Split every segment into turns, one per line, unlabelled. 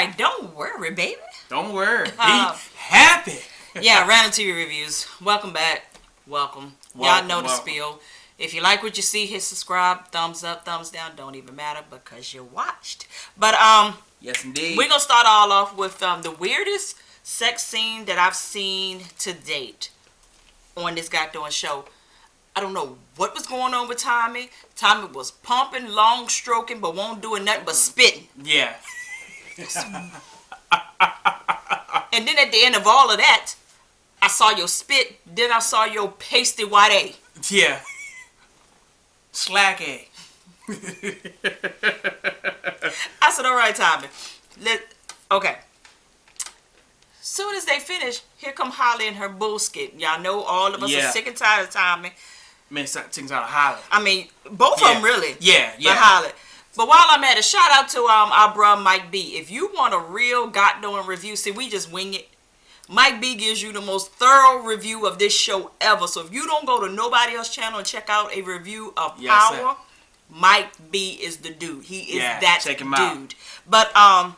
like, don't worry, baby.
Don't worry. Be happy.
Yeah, Random TV Reviews. Welcome back. Welcome. Y'all know the spiel. If you like what you see, hit subscribe, thumbs up, thumbs down. Don't even matter because you watched. But
yes, indeed.
we're gonna start all off with the weirdest sex scene that I've seen to date on this goddamn show. I don't know what was going on with Tommy. Tommy was pumping, long stroking, but won't doing nothing but spitting.
Yeah.
And then at the end of all of that, I saw your spit. Then I saw your pasty white A.
Yeah. Slack A.
I said, all right, Tommy. Okay. Soon as they finish, here come Holly and her bullshit. Y'all know all of us are sick and tired of Tommy.
Man, things out of Holly.
I mean, both of them really.
Yeah.
But Holly. But while I'm at it, shout out to our bro Mike B. If you want a real goddamn review, see, we just wing it. Mike B gives you the most thorough review of this show ever. So if you don't go to nobody else's channel and check out a review of Power,
sir.
Mike B is the dude. He is that
check him
dude.
out.
But Holly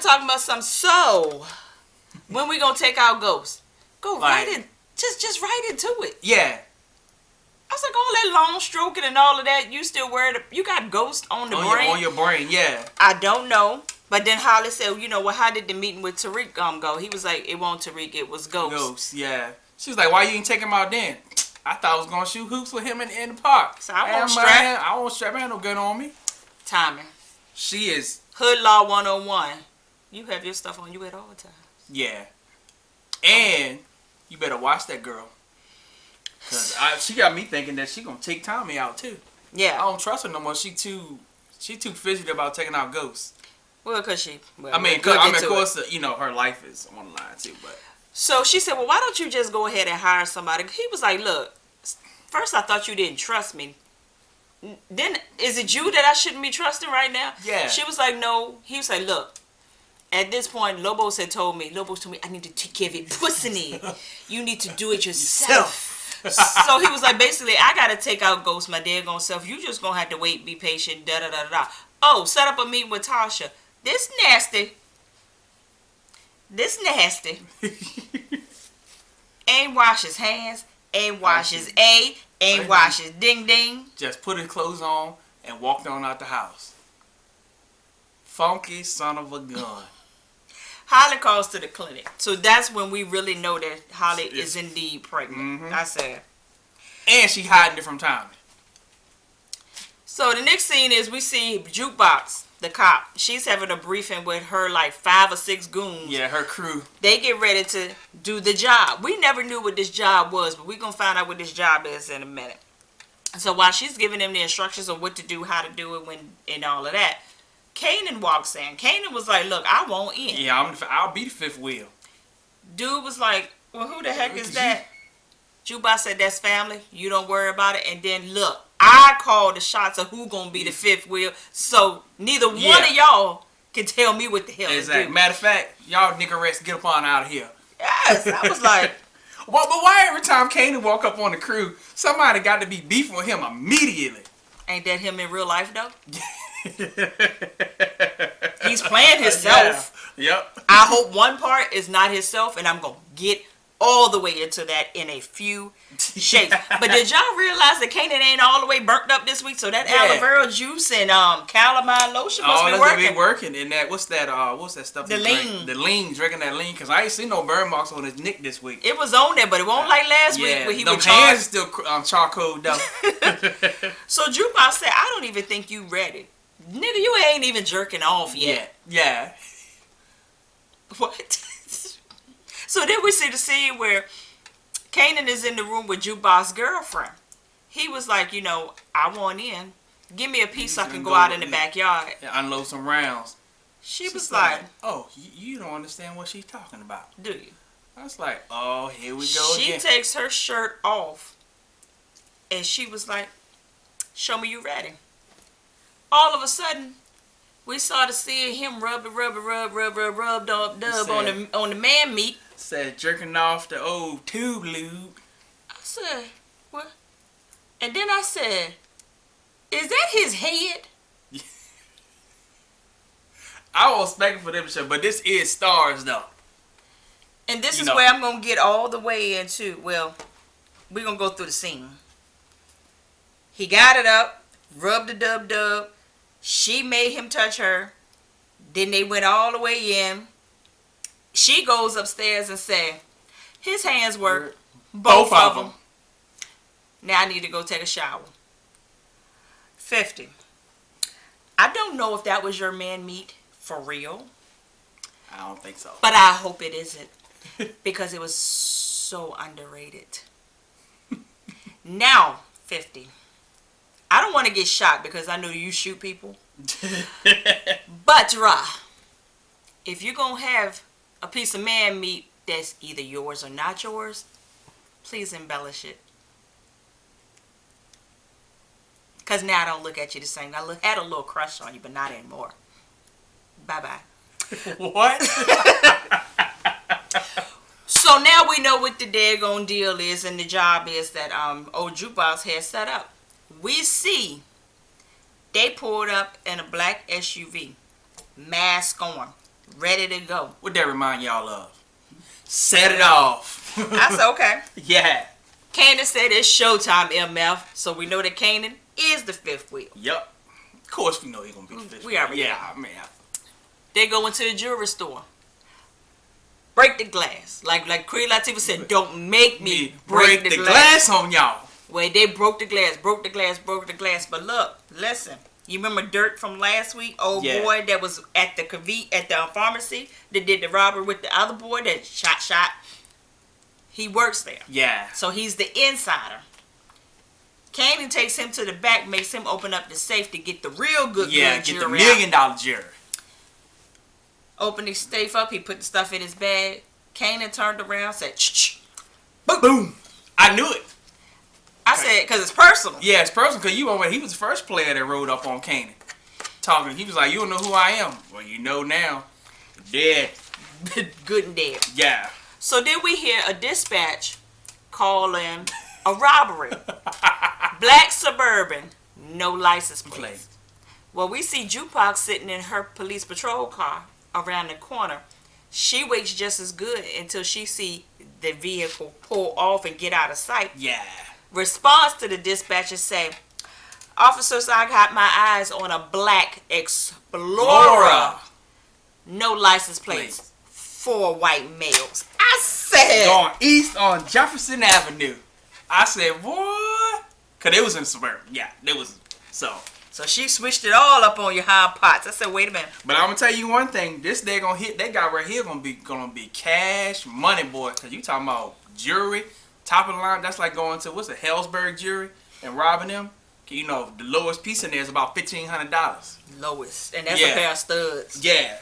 talking about something. So when we gonna take out Ghost? Go right in. Just right into it.
Yeah.
I was like, all that long stroking and all of that, you still worried? You got Ghost on the brain?
On your brain, yeah.
I don't know. But then Holly said, you know, well, how did the meeting with Tariq go? He was like, it wasn't Tariq, it was Ghost.
Ghost, yeah. She was like, why you ain't take him out then? I thought I was going to shoot hoops with him in the park.
So I won't strap.
I won't strap. I had no gun on me.
Tommy.
She is.
Hood Law 101. You have your stuff on you at all times.
Yeah. And you better watch that girl. Cause she got me thinking that she gonna take Tommy out too.
Yeah.
I don't trust her no more. She too fidgety about taking out Ghosts.
Well, cause she. Well,
of course, you know, her life is on the line too. But
so she said, well, why don't you just go ahead and hire somebody? He was like, look, first I thought you didn't trust me. Then is it you that I shouldn't be trusting right now?
Yeah.
She was like, no. He was like, look. At this point, Lobos told me, I need to take care of it pussy. You need to do it yourself. So he was like, basically, I got to take out Ghost, my daggone self. You just going to have to wait, be patient, da-da-da-da. Oh, set up a meeting with Tasha. This nasty. Ain't wash his hands, ain't wash his ain't wash his ding-ding.
Just put his clothes on and walked on out the house. Funky son of a gun.
Holly calls to the clinic. So that's when we really know that Holly is indeed pregnant.
Mm-hmm.
I said.
And she hiding it from Tommy.
So the next scene is we see Jukebox, the cop. She's having a briefing with her like 5 or 6 goons.
Yeah, her crew.
They get ready to do the job. We never knew what this job was, but we're going to find out what this job is in a minute. So while she's giving them the instructions of what to do, how to do it, when, and all of that, Kanan walks in. Kanan was like, look, I won't in.
Yeah, I'll be the fifth wheel.
Dude was like, well, who the heck is that? Jukebox said, that's family. You don't worry about it. And then, look, I call the shots of who going to be the fifth wheel. So neither one of y'all can tell me what the hell to do.
Matter of fact, y'all niggerettes get up on out of here.
Yes, I was like.
Well, but why every time Kanan walk up on the crew, somebody got to be beefing with him immediately?
Ain't that him in real life, though? He's playing himself.
Yeah. Yep.
I hope one part is not himself, and I'm going to get all the way into that in a few shakes. But did y'all realize that Kanan ain't all the way burnt up this week? So that aloe vera juice and calamine lotion must be working.
Be working. And that what's that stuff?
The lean.
The lean, drinking that lean, because I ain't seen no burn marks on his neck this week.
It was on there, but it won't like last week when he was
hands still charcoal though.
So Jukebox said, I don't even think you ready. Nigga, you ain't even jerking off yet.
Yeah.
What? So then we see the scene where Kanan is in the room with Jukebox's girlfriend. He was like, you know, I want in. Give me a piece so I can go out in the backyard.
And unload some rounds.
She was like,
oh, you don't understand what she's talking about.
Do you?
I was like, oh, here we go again.
She takes her shirt off. And she was like, show me you ready. All of a sudden, we started seeing him rubbed up on the man meat.
Said jerking off the old tube lube.
I said, what? And then I said, is that his head?
I was expecting for them to show, but this is Stars though.
And this is where I'm gonna get all the way into. Well, we're gonna go through the scene. He got it up, rubbed the dub. She made him touch her. Then they went all the way in. She goes upstairs and say, his hands work. Both of them. Now I need to go take a shower. 50. I don't know if that was your man meat for real.
I don't think so.
But I hope it isn't. Because it was so underrated. Now, 50. I don't want to get shot because I know you shoot people. But, Ra, if you're going to have a piece of man meat that's either yours or not yours, please embellish it. Because now I don't look at you the same. I had a little crush on you, but not anymore. Bye-bye.
What?
So now we know what the daggone deal is, and the job is that old Jukebox has set up. We see they pulled up in a black SUV, mask on, ready to go.
What that remind y'all of? Set it off.
I said, okay.
Yeah.
Kanan said it's showtime, MF. So we know that Kanan is the fifth wheel.
Yep. Of course we know he's going to be the fifth wheel.
We already know.
Yeah, man.
They go into the jewelry store. Break the glass. Like Queen Latifah said, don't make me break the glass
on y'all.
Well, they broke the glass. But look, listen. You remember Dirt from last week? Old boy that was at the pharmacy that did the robbery with the other boy that shot. He works there.
Yeah.
So he's the insider. Kanan takes him to the back, makes him open up the safe to get the real good jewelry.
Yeah, get the $1 million jewelry.
Opened the safe up, he put the stuff in his bag. Kanan turned around, said, "Shh,
boom." I knew it.
I said, because it's personal.
Yeah, it's personal, because he was the first player that rode up on Kanan. Talking, he was like, you don't know who I am. Well, you know now. Dead.
Good and dead.
Yeah.
So then we hear a dispatch calling a robbery. Black Suburban, no license plate. Well, we see Jukebox sitting in her police patrol car around the corner. She waits just as good until she see the vehicle pull off and get out of sight.
Yeah.
Response to the dispatcher say, officers, I got my eyes on a black Explorer. No license plates. 4 white males. I said.
Going east on Jefferson Avenue. I said, what? Because they was in suburban. Yeah, they was. So
she switched it all up on your hind pots. I said, wait a minute.
But I'm gonna tell you one thing. This they gonna hit. That guy right here gonna be cash money, boy. Because you talking about jewelry, top of the line. That's like going to what's the Hellsberg jewelry and robbing them. You know, the lowest piece in there is about $1,500.
Lowest, and that's a pair of studs.
Yeah.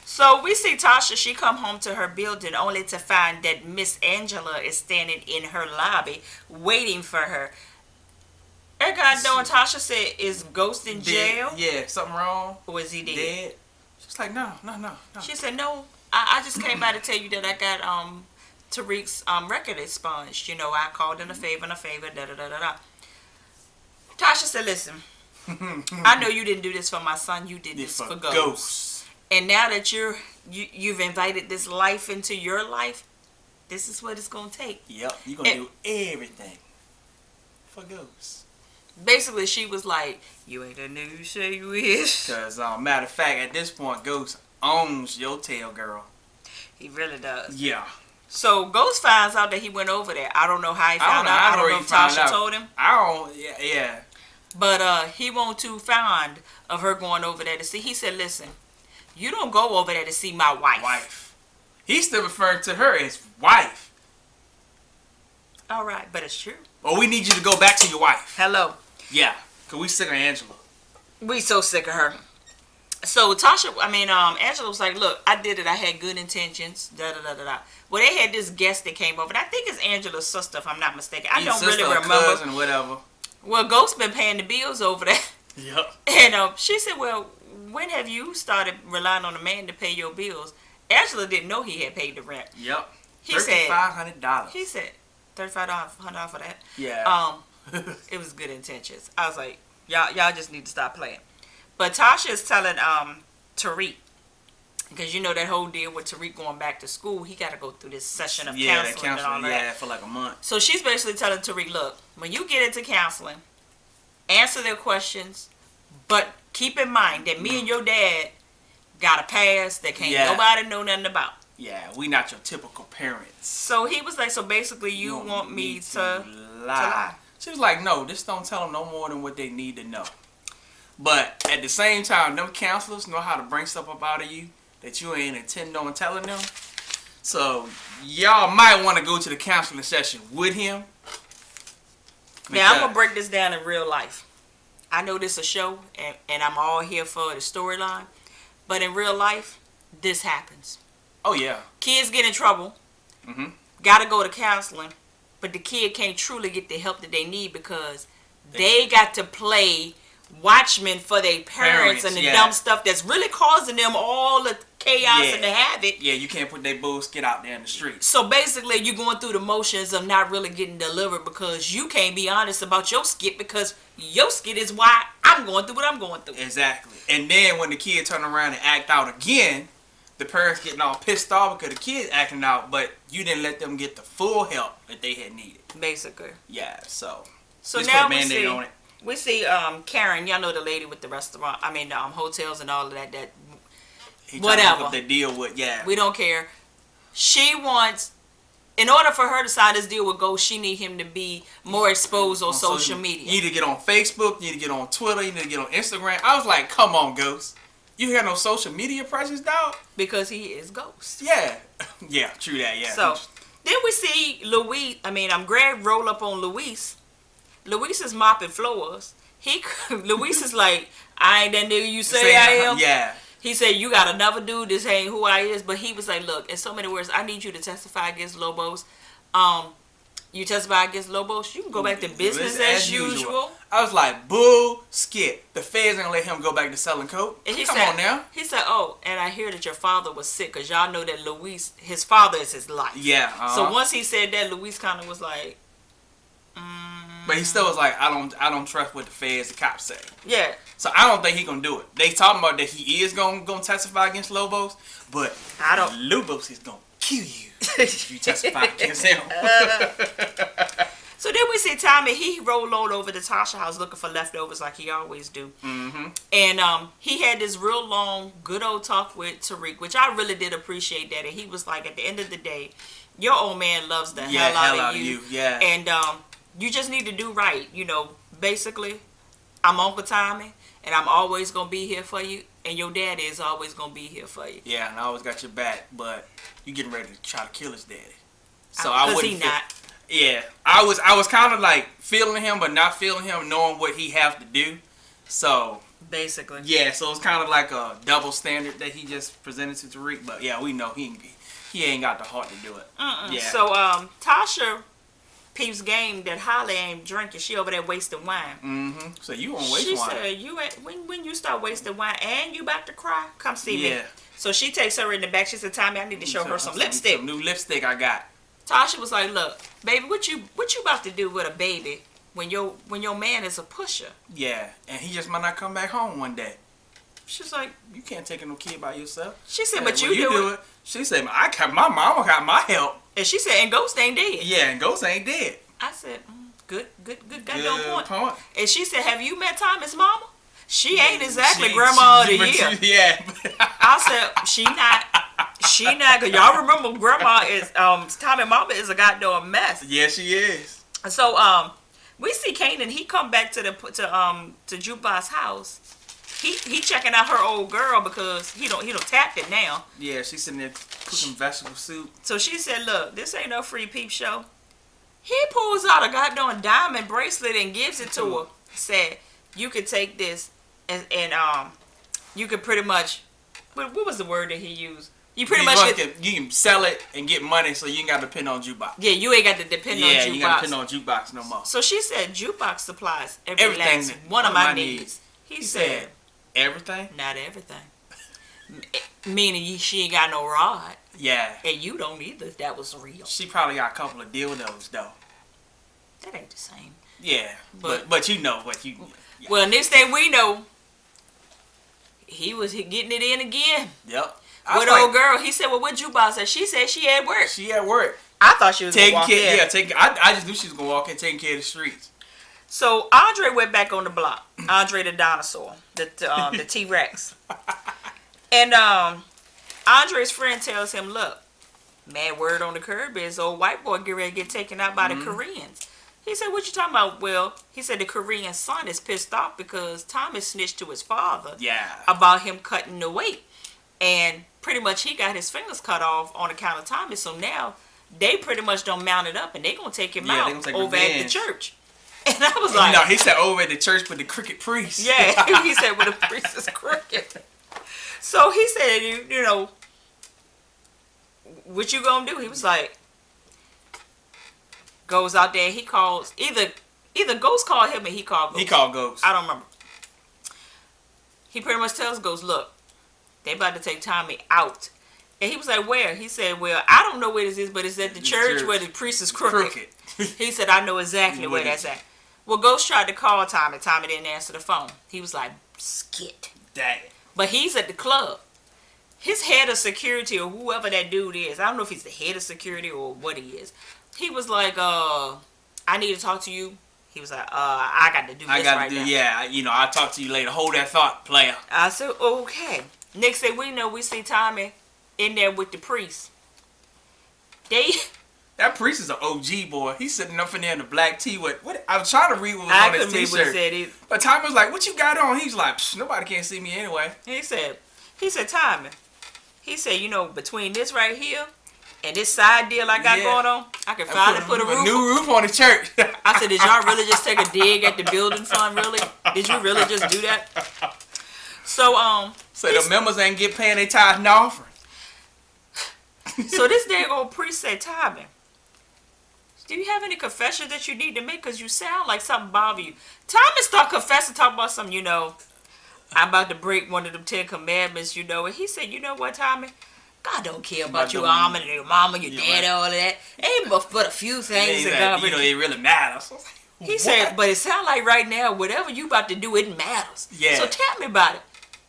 So we see Tasha. She come home to her building only to find that Miss Angela is standing in her lobby waiting for her. That guy knowing Tasha said, is Ghost in jail?
Yeah, something wrong.
Or is he dead?
Dead. She's like, no.
She said, no, I just came by to tell you that I got Tariq's record expunged. You know, I called in a favor, da-da-da-da-da. Tasha said, listen, I know you didn't do this for my son. You did this for Ghost. And now that you've invited this life into your life, this is what it's going to take.
Yep, you're going to do everything for Ghost.
Basically, she was like, you ain't the nigga you say you is.
Because, matter of fact, at this point, Ghost owns your tail, girl.
He really does.
Yeah.
So, Ghost finds out that he went over there. I don't know how he found out. I don't know if Tasha told him.
Yeah.
But he won't too fond of her going over there to see. He said, listen, you don't go over there to see my wife.
He's still referring to her as wife.
All right, but it's true.
Or we need you to go back to your wife.
Hello.
Yeah, because we sick of Angela.
We so sick of her. So Angela was like, look, I did it. I had good intentions. Da-da-da-da-da. Well, they had this guest that came over. And I think it's Angela's sister, if I'm not mistaken. I don't really remember.
Cousin, whatever.
Well, Ghost been paying the bills over there.
Yep.
And she said, well, when have you started relying on a man to pay your bills? Angela didn't know he had paid the rent.
Yep.
He said
$3,500.
He said $3,500 for that.
Yeah.
It was good intentions. I was like, y'all just need to stop playing. But Tasha is telling Tariq, Because you know that whole deal with Tariq going back to school, he got to go through this session of
Yeah,
counseling,
that counseling,
and all that.
for like a month.
So she's basically telling Tariq, look, when you get into counseling, answer their questions, but keep in mind that me and your dad got a past that can't nobody know nothing about.
Yeah, we not your typical parents.
So he was like, so basically you want me to lie.
She was like, no, just don't tell them no more than what they need to know. But at the same time, them counselors know how to bring stuff up out of you that you ain't intending on telling them. So y'all might want to go to the counseling session with him.
Now I'm gonna break this down in real life. I know this is a show, and I'm all here for the storyline, but in real life, this happens.
Oh yeah.
Kids get in trouble.
Mhm.
Gotta go to counseling, but the kid can't truly get the help that they need because they got to play watchmen for their parents and the dumb stuff that's really causing them all the chaos and the havoc.
Yeah, you can't put their bullshit out there in the street.
So basically, you're going through the motions of not really getting delivered because you can't be honest about your skit because your skit is why I'm going through what I'm going through.
Exactly. And then when the kid turn around and act out again, the parents getting all pissed off because the kid's acting out, but you didn't let them get the full help that they had needed.
Basically.
Yeah, so
now we see Karen, y'all know the lady with the restaurant, hotels and all of that whatever
they deal with,
we don't care. She wants, in order for her to sign this deal with Ghost, she need him to be more exposed on social media.
You need to get on Facebook, you need to get on Twitter, you need to get on Instagram. I was like, come on, Ghost. You got no social media presence, dog?
Because he is Ghost.
Yeah. Yeah, true that, yeah.
So then we see Greg roll up on Luis. Luis is mopping floors. Luis is like, I ain't that nigga you say I am.
Yeah.
He said, you got another dude, this ain't who I is. But he was like, look, in so many words, I need you to testify against Lobos. You testify against Lobos, you can go back to business as usual.
I was like, bull skit. The feds ain't gonna let him go back to selling coke.
And
Come on now.
He said, oh, and I hear that your father was sick, because y'all know that Luis, his father is his life.
Yeah.
So once he said that, Luis kind of was like,
But he still was like, I don't trust what the feds, the cops say.
Yeah.
So I don't think he gonna do it. They talking about that he is gonna testify against Lobos, but Lobos is gonna kill you if you testify against him.
So then we see Tommy, he rolled on over to Tasha house looking for leftovers like he always do.
Mm-hmm.
And he had this real long, good old talk with Tariq, which I really did appreciate that. And he was like, at the end of the day, your old man loves the hell out of you.
Yeah.
And you just need to do right. You know, basically, I'm Uncle Tommy, and I'm always going to be here for you. And your daddy is always going to be here for you.
Yeah, and I always got your back, but you getting ready to try to kill his daddy. So
I wouldn't not.
Yeah, I was kind of like feeling him, but not feeling him, knowing what he have to do. So
basically,
yeah. So it's kind of like a double standard that he just presented to Tariq. But yeah, we know he ain't got the heart to do it. Yeah.
So Tasha peeps game that Holly ain't drinking. She over there wasting wine.
Mm-hmm. So you won't waste wine.
She said, "You when you start wasting wine and you about to cry, come see me." So she takes her in the back. She said, "Tommy, I need to show her some lipstick.
Some new lipstick I got."
Tasha was like, "Look, baby, what you about to do with a baby when your man is a pusher?"
Yeah, and he just might not come back home one day.
She's like,
"You can't take no kid by yourself."
She said, "But you do it."
She said, my mama got my help."
And she said, "And Ghost ain't dead."
Yeah, and Ghost ain't dead.
I said, good goddamn point. And she said, "Have you met Tommy's mama? She ain't exactly grandma of the year."
Yeah.
I said, she not, cause y'all remember grandma is, Tommy mama is a goddamn mess.
Yeah, she is.
So, we see Kanan, he come back to Jukebox house. He checking out her old girl because he don't tapped it now.
Yeah, she's sitting there cooking vegetable soup.
So she said, "Look, this ain't no free peep show." He pulls out a goddamn diamond bracelet and gives it to her. Said, "You could take this and you could pretty much," what was the word that he used? You pretty much
you can sell it and get money, so you ain't got to depend on Jukebox.
Yeah, you ain't got to depend on Jukebox.
Yeah, you got to depend on Jukebox no more.
So she said, "Jukebox supplies
everything
last one of my needs." He said,
"Everything?
Not everything." Meaning she ain't got no rod.
Yeah.
And you don't either, if that was real.
She probably got a couple of dildos, though.
That ain't the same.
Yeah, but you know what you... Yeah.
Well, next thing we know, he was getting it in again.
Yep.
With old girl, he said, well, what jukebox at? She said she at work.
She at work.
I thought she was going to walk in.
Yeah, I just knew she was going to walk in taking care of the streets.
So Andre went back on the block. Andre the dinosaur, the T-Rex. And Andre's friend tells him, look, mad word on the curb is old white boy get ready to get taken out by the Koreans. He said, what you talking about? Well, he said the Korean son is pissed off because Thomas snitched to his father about him cutting the weight. And pretty much he got his fingers cut off on account of Thomas. So now they pretty much don't mount it up and they going to take him out over at the church. And I was like...
No, he said over at the church with the crooked priest.
Yeah, he said with the priest is crooked. So he said, you know, what you going to do? He was like... Goes out there, he calls either Ghost called him or he called Ghost.
He called Ghost.
I don't remember. He pretty much tells Ghost, look, they about to take Tommy out. And he was like, where? He said, well, I don't know where this is, but it's at the church where the priest is crooked. He said, I know exactly where that's at. Well, Ghost tried to call Tommy. Tommy didn't answer the phone. He was like, skit.
Dang.
But he's at the club. His head of security or whoever that dude is, I don't know if he's the head of security or what he is. He was like, I need to talk to you. He was like, I got to do this right now.
Yeah, you know, I'll talk to you later. Hold that thought, player.
I said, okay. Next thing we know, we see Tommy in there with the priest.
That priest is an OG boy. He's sitting up in there in the black tee with what? I was trying to read what was on his t-shirt. But Tommy was like, "What you got on?" He's like, "Nobody can see me anyway."
He said, Tommy. He said, you know, between this right here and this side deal I got going on, I can finally put a
new roof on the church.
I said, did y'all really just take a dig at the building fund? Really? Did you really just do that? So
the members ain't paying their tithe and offering.
So this dang old priest said, Tommy, do you have any confession that you need to make? Because you sound like something bother you. Tommy start confessing, talking about something, you know, I'm about to break one of them 10 commandments, you know. And he said, you know what, Tommy? God don't care about your mama and your mama, your daddy, all of that. Ain't but a few things that God...
You know, it really matters.
He said, but it sounds like right now, whatever you about to do, it matters.
Yeah.
So tell me about it.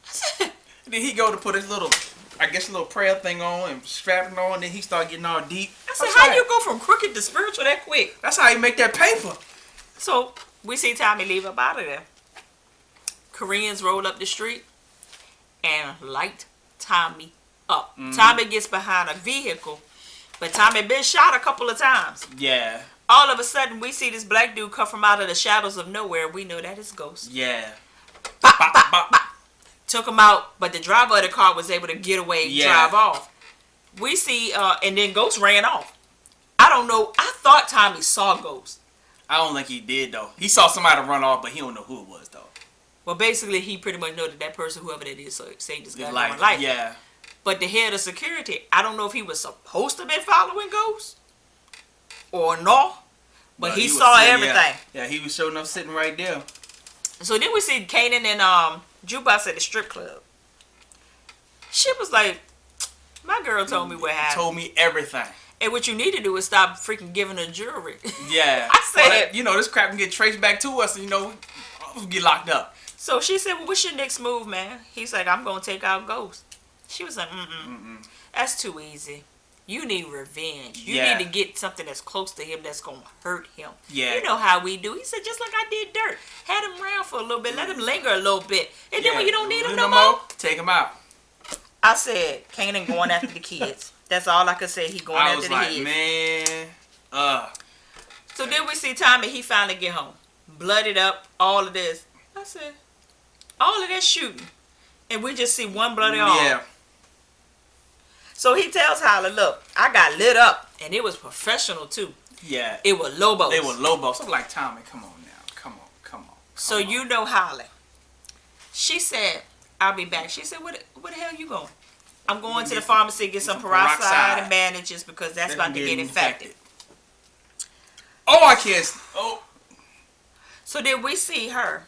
I said,
then he go to put his little prayer thing on and strap it on, and then he start getting all deep.
I said, how you go from crooked to spiritual that quick?
That's how you make that paper.
So we see Tommy leave up out of there. Koreans roll up the street and light Tommy up. Mm-hmm. Tommy gets behind a vehicle, but Tommy been shot a couple of times.
Yeah.
All of a sudden, we see this black dude come from out of the shadows of nowhere. We know that is Ghost.
Yeah.
Bop, bop, bop, bop. Took him out, but the driver of the car was able to get away and drive off. We see, and then Ghost ran off. I don't know. I thought Tommy saw Ghost.
I don't think he did, though. He saw somebody run off, but he don't know who it was, though.
Well, basically, he pretty much know that person, whoever that is, saved his life.
Yeah.
But the head of security, I don't know if he was supposed to be following Ghost or no, but he saw everything.
Yeah, he was showing up sitting right there.
So then we see Kanan and Jukebox at the strip club. She was like, my girl told me what happened.
Told me everything.
And what you need to do is stop freaking giving her jewelry.
Yeah.
I said,
you know, this crap can get traced back to us and, you know, we'll get locked up.
So she said, well, what's your next move, man? He's like, I'm going to take out Ghost. She was like, that's too easy. You need revenge. You need to get something that's close to him that's going to hurt him. Yeah. You know how we do. He said, just like I did Dirt. Had him around for a little bit. Let him linger a little bit. And then when you don't need him no more,
take him out.
I said, Kanan going after the kids. That's all I could say. He going after the kids. I was
like, man.
So then we see Tommy. He finally get home. Blooded up. All of this. I said, all of that shooting. And we just see one bloody arm. Yeah. So he tells Holly, look, I got lit up. And it was professional, too.
Yeah.
It was Lobos.
They were Lobos. I'm like, Tommy, come on now. Come on.
So you know Holly. She said, I'll be back. She said, where the hell you going? I'm going to the pharmacy to get some peroxide and bandages because that's about to get infected.
Oh, I can't. Oh.
So then we see her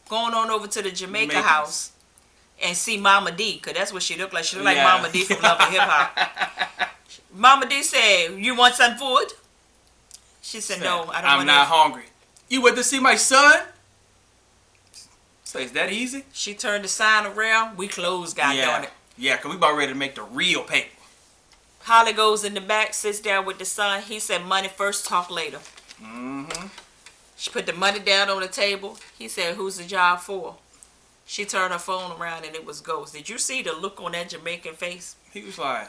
going on over to the Jamaica house and see Mama D, because that's what she looked like. She looked like Mama D from Love and Hip Hop. Mama D said, you want some food? She said, no, I don't want
I'm not hungry. You went to see my son? So is that easy?
She turned the sign around. We closed, God darn it.
Yeah, because we about ready to make the real paper.
Holly goes in the back, sits down with the son. He said, money first, talk later.
Mm-hmm.
She put the money down on the table. He said, who's the job for? She turned her phone around and it was Ghost. Did you see the look on that Jamaican face?
He was like,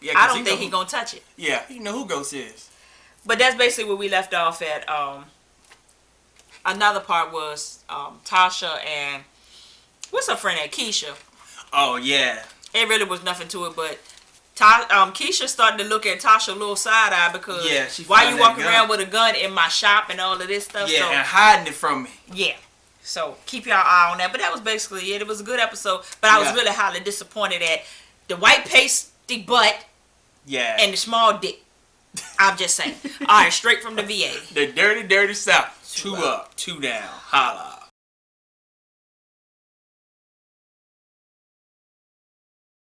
yeah,
I don't think he gonna touch it.
Yeah, you know who Ghost is.
But that's basically where we left off at. Another part was Tasha and what's her friend at, Keisha.
Oh yeah.
It really was nothing to it, but Keisha started to look at Tasha a little side eye because why you walking around with a gun in my shop and all of this stuff.
Yeah,
so,
and hiding it from me.
Yeah. So keep y'all eye on that. But that was basically it. It was a good episode, but I was really highly disappointed at the white pasty butt.
Yeah.
And the small dick. I'm just saying. All right, straight from the VA.
The dirty, dirty South. 2 up, 2 down. Holla.